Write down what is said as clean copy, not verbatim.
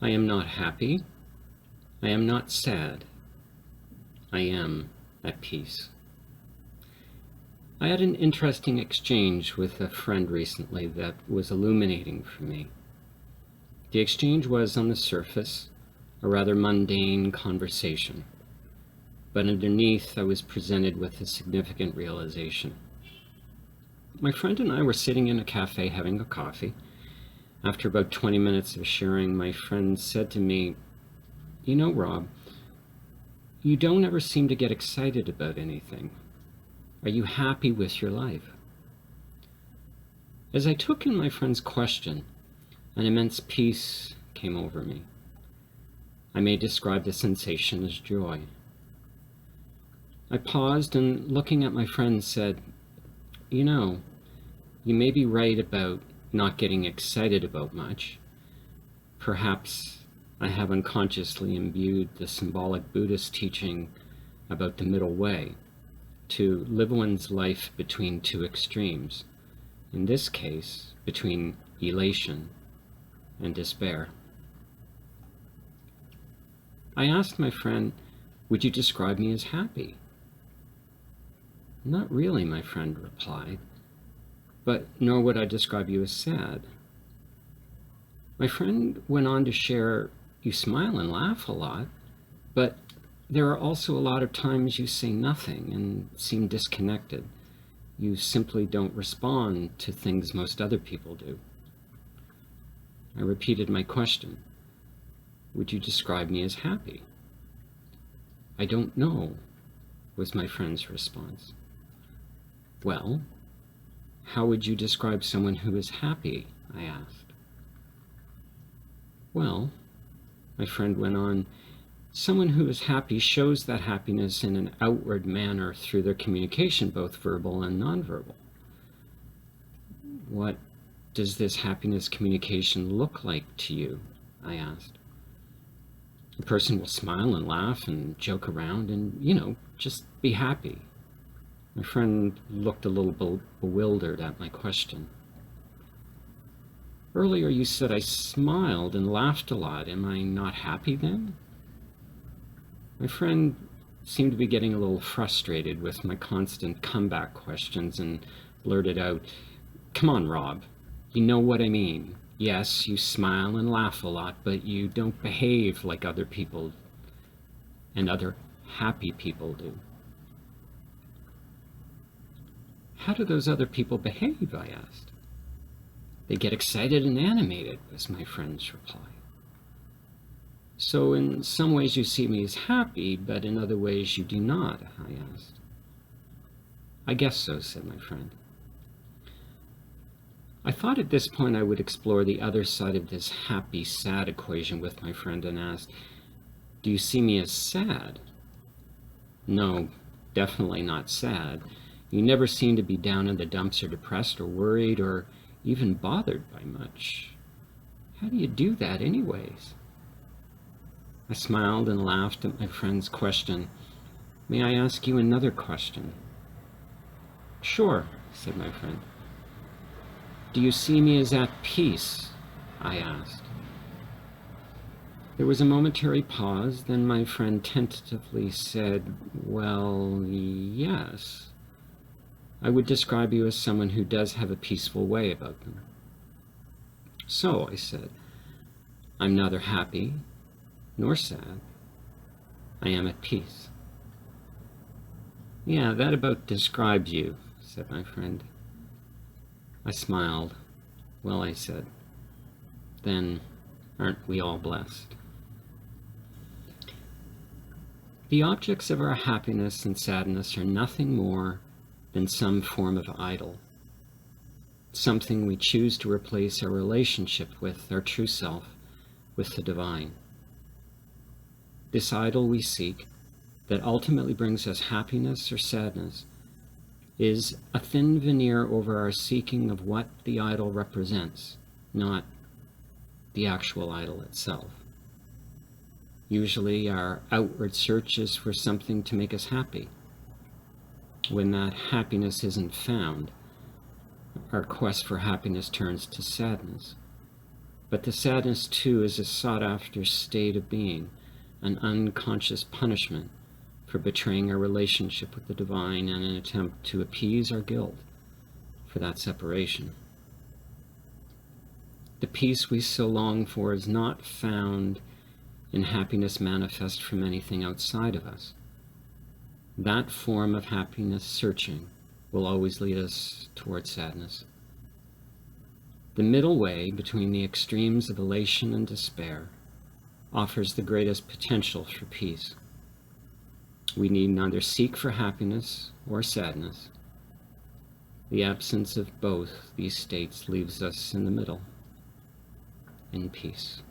I am not happy. I am not sad. I am at peace. I had an interesting exchange with a friend recently that was illuminating for me. The exchange was, on the surface, a rather mundane conversation, but underneath I was presented with a significant realization. My friend and I were sitting in a cafe having a coffee. After about 20 minutes of sharing, my friend said to me, "You know, Rob, you don't ever seem to get excited about anything. Are you happy with your life?" As I took in my friend's question, an immense peace came over me. I may describe the sensation as joy. I paused and, looking at my friend, said, "You know, you may be right about not getting excited about much. Perhaps I have unconsciously imbued the symbolic Buddhist teaching about the middle way, to live one's life between two extremes, in this case, between elation and despair." I asked my friend, "Would you describe me as happy?" "Not really," my friend replied, "but nor would I describe you as sad." My friend went on to share, "You smile and laugh a lot, but there are also a lot of times you say nothing and seem disconnected. You simply don't respond to things most other people do." I repeated my question, "Would you describe me as happy?" "I don't know," was my friend's response. "Well, how would you describe someone who is happy?" I asked. "Well," my friend went on, "someone who is happy shows that happiness in an outward manner through their communication, both verbal and nonverbal." "What does this happiness communication look like to you?" I asked. "A person will smile and laugh and joke around and, just be happy." My friend looked a little bewildered at my question. "Earlier you said I smiled and laughed a lot. Am I not happy then?" My friend seemed to be getting a little frustrated with my constant comeback questions and blurted out, "Come on, Rob. You know what I mean. Yes, you smile and laugh a lot, but you don't behave like other people and other happy people do." "How do those other people behave?" I asked. "They get excited and animated," was my friend's reply. "So in some ways you see me as happy, but in other ways you do not?" I asked. "I guess so," said my friend. I thought at this point I would explore the other side of this happy-sad equation with my friend and asked, "Do you see me as sad?" "No, definitely not sad. You never seem to be down in the dumps or depressed or worried or even bothered by much. How do you do that anyways?" I smiled and laughed at my friend's question. "May I ask you another question?" "Sure," said my friend. "Do you see me as at peace?" I asked. There was a momentary pause, then my friend tentatively said, "Well, yes. I would describe you as someone who does have a peaceful way about them." "So," I said, "I'm neither happy nor sad. I am at peace." "Yeah, that about describes you," said my friend. I smiled. "Well," I said, "then aren't we all blessed?" The objects of our happiness and sadness are nothing more than some form of idol, something we choose to replace our relationship with our true self, with the divine. This idol we seek, that ultimately brings us happiness or sadness, is a thin veneer over our seeking of what the idol represents, not the actual idol itself. Usually our outward search is for something to make us happy. When that happiness isn't found, our quest for happiness turns to sadness. But the sadness, too, is a sought-after state of being, an unconscious punishment for betraying our relationship with the divine and an attempt to appease our guilt for that separation. The peace we so long for is not found in happiness manifest from anything outside of us. That form of happiness searching will always lead us toward sadness. The middle way between the extremes of elation and despair offers the greatest potential for peace. We need neither seek for happiness or sadness. The absence of both these states leaves us in the middle, in peace.